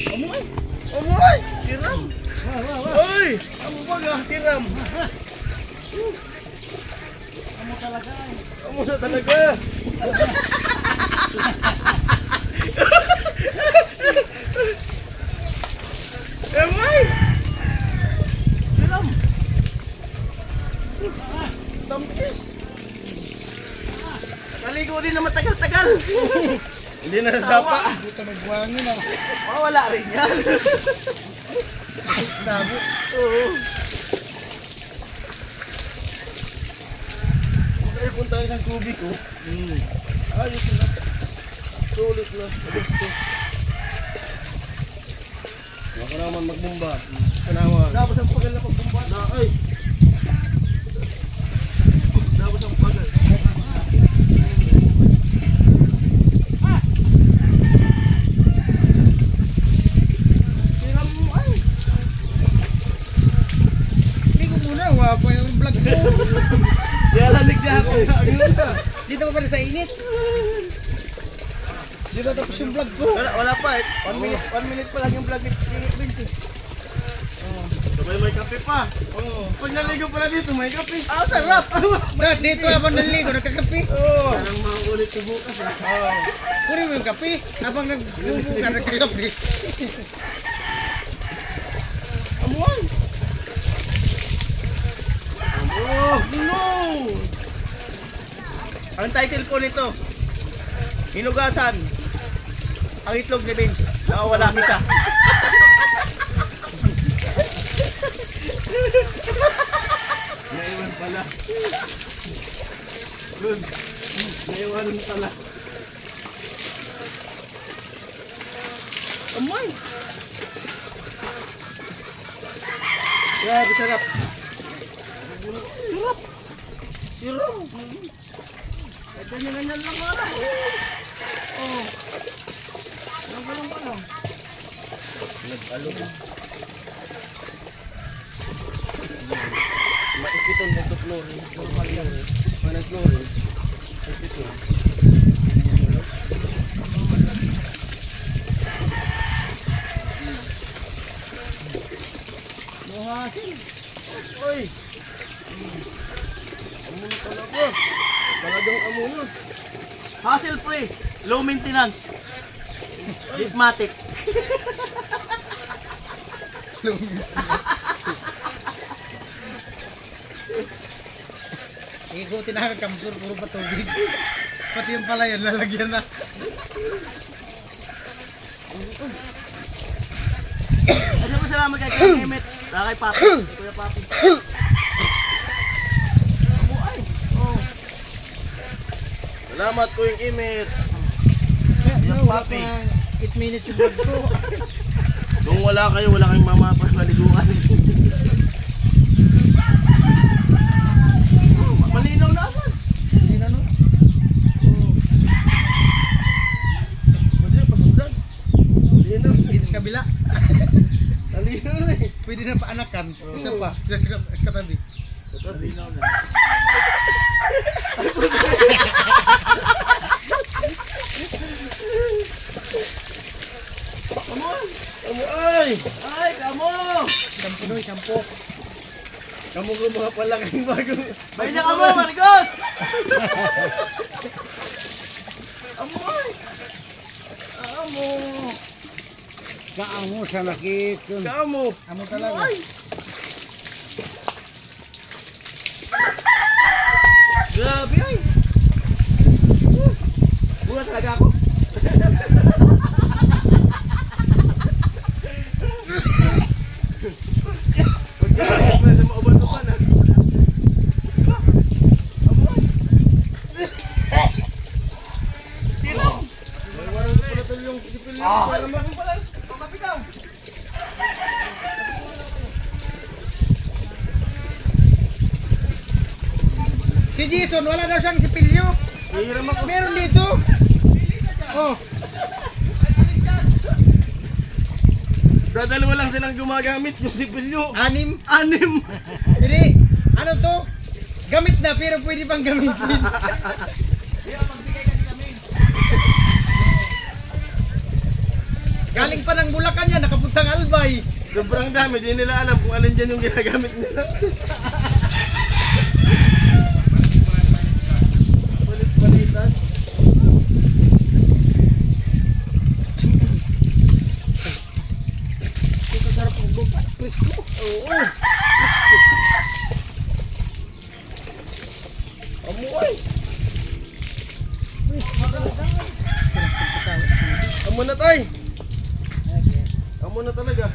Amoy! Amoy! Siram! Oy! Amo ba nga? Siram! Amo talaga eh. Amo na talaga! Amoy! Siram! Tamis! Nakaligo din na matagal-tagal! Hindi na nasapa. Buta magbuhangin ah. Mawala rin yan. Dabo. Oo. Kaya punta ng tubig ko. Ayos na. Sulit na. Abos ko. Huwag ka naman magbumba. Kanaman. Dapat ang pagal na pagbumba. Na ay. Dapat ang pagal. Wapa yung vlog ko. Kaya lamig siya ako. Dito pa pala sa init. Di ba tapos yung vlog ko? Wala pa eh. 1 minute pa lang yung vlog ni Vince. Sabay may kape pa. Pag naligo pala dito, may kape. Ah, sarap! Dito habang naligo, nagkakape. Parang maulit yung bukas eh. Kunin mo yung kape. Habang nagbubo ka, nagkakape. Amuan! Oh, no! Ang title po nito, hinugasan ang itlog ni Vince. Nakawala kita. Naiwan pala. Good. Naiwan pala. Amoy! Grabe, sarap. Sarap! Sarap! Ganyan-ganyan lang wala. Oh. Ganyan pa lang. Nag-alo ba? Maikitong nagtutlorin. Normal yan eh. Pag nag-chlorine, maikitong. Muhasin! Oy! Amo na talaga. Talagang amo na. Hassle free. Low maintenance. Dipmatic. Ikutin na ang kamsur, puro pa tubig. Pati yung pala yan, lalagyan na. Ano mo salamat kay Kuya Mehmet. Kay Papi. Kuya Papi. Salamat ko yung imit. Wala pa 8 minutes yung vlog ko. Kung wala kayo, wala kayong mamapaliguan. Malinaw na agad. Hindi na no? Pwede na pagkudan. Malinaw. Dito sa kabila. Malinaw na eh. Pwede na paanakan. Isa pa. Sa katabi. Malinaw na. Kamu ay! Ay, kamu! Sampo doy, sampo. Kamu ko mga pala kayong bago. Bay na kamu, Marcos! Kamu ay! Kamu! Kaamo sa lakit. Kamu! Amo talaga. Ay! Grabe ay! Buha talaga ako. Si Jason, wala daw siyang sipilyo. Meron dito. Oh. Dalawa lang silang gumagamit yung sipilyo. 6. 6. Hindi, ano to? Gamit na pero pwede pang gamitin. kanya, nakapuntang albay. Sobrang dami, di nila alam kung alin dyan yung ginagamit nila. Palit-palitan. Ito sarap ng bumba. Presko. Oo. Amuay. Amo na tay. Amo na talaga.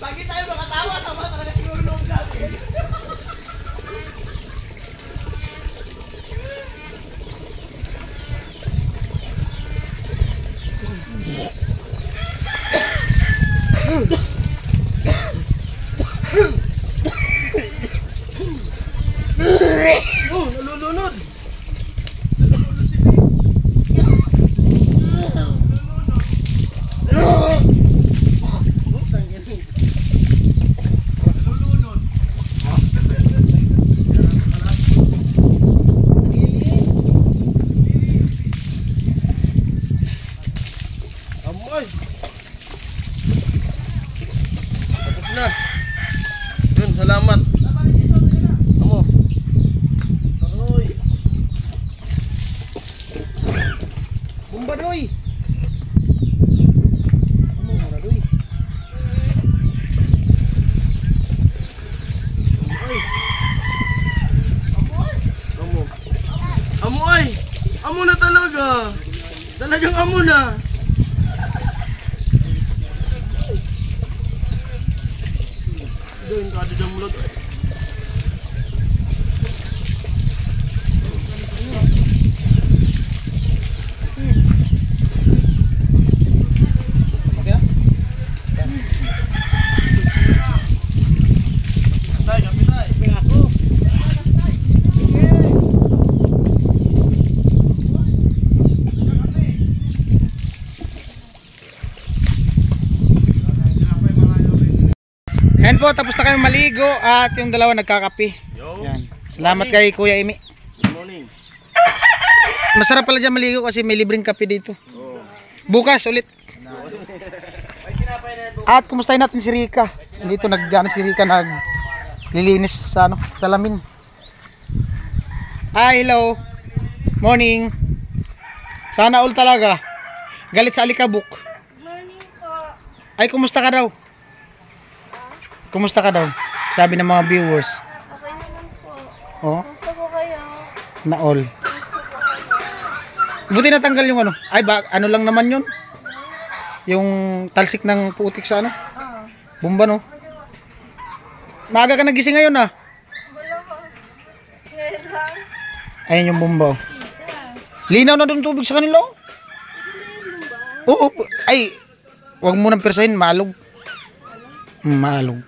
Pagi tayo makatawa, sama talaga siguro loob natin. Oh, nalulunod. Nalulunod si Amoy. Tapos na. Yun, salamat. Amo. Aroy. Bumba doy. Bumba doy. Amoy. Amo. Amoy. Amo na talaga. Talagang amo na. Doon ka dyan mulod. Okay na? Tay, kapit tay. Ping ako. Yan po, tapos na kami maligo at yung dalawa nagkakape. Yo. Yan. Salamat kay Kuya Imi. Good morning. Masarap pala dyan maligo kasi may libreng kape dito. Bukas ulit. At kumustahin natin si Rika. Dito si Rika naglilinis sa salamin. Hi, hello. Morning. Sana all talaga. Galit sa alikabok. Morning po. Ay, kumusta ka daw? Kumusta ka daw? Sabi ng mga viewers. Okay naman po. Oh, Gusto ko kayo. na all. Buti natanggal yung ano. Ay, ano lang naman yun? Yung talsik ng putik sa ano? Bomba, no? Maaga ka nagising ngayon, ah. Wala ko. Ngayon lang. Ayan yung bomba, oh. Linaw na doon tubig sa kanila, oh. Oo, ay, wag mo nang persahin, maalog. Maalog.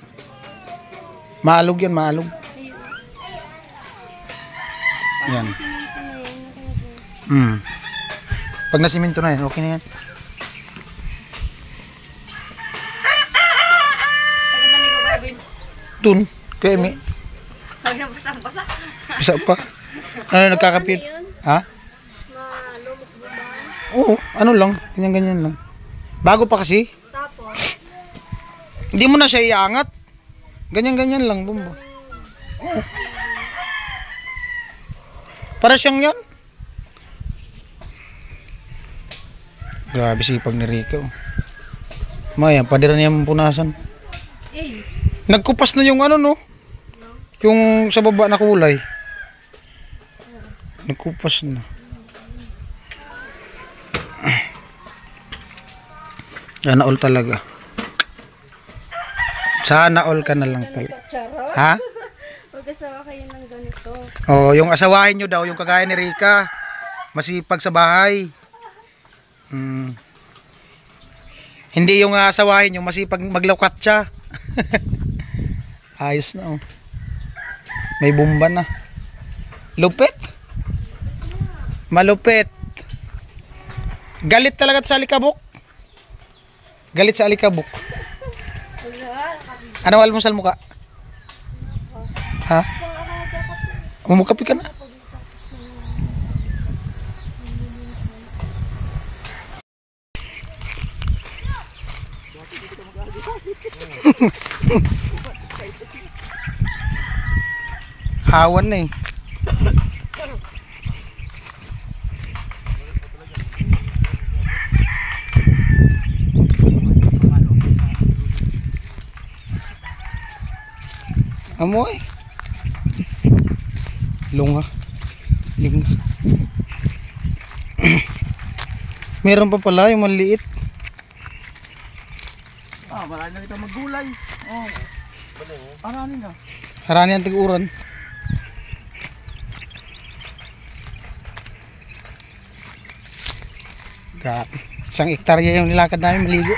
Maalog yan, maalog. Yan. Pag nasiminto na yan, okay na yan. Tagal na ko gagawin. Dun, kay Emi. Sabi na basang-basa. Isa pa. Ano, nagkakapit? Ha? Malumok ba ba? Oo, ano lang. Ganyan-ganyan lang. Bago pa kasi. Tapos, Hindi mo na siya iangat. Ganyan-ganyan lang, bomba. Oo. Para siyang yan. Grabe sipag ni Rico. Maya, padira niya punasan. eh, Nagkupas na yung ano, no? Yung sa baba na kulay. Nagkupas na. Sana all talaga. Sana all ka na lang talaga. charot. Ha? Mag-asawa kayo ng ganito. Oh, yung asawahin nyo daw, yung kagaya ni Rika. Masipag sa bahay. Hindi yung asawahin, yung masipag maglawkat siya. Ayos na, oh. May bomba na. Lupit. Malupit. Galit talaga sa alikabok. Galit sa alikabok. Ano almusal mo ka? Ha? Mumukapi ka na? Hawan na eh. Amoy. Lunga. Linga. Meron pa pala yung maliit. Marami na kita maggulay. Oh. Arani na. Harani ang tiguran. Grabe. Isang hektarya yung nilakad namin maligo.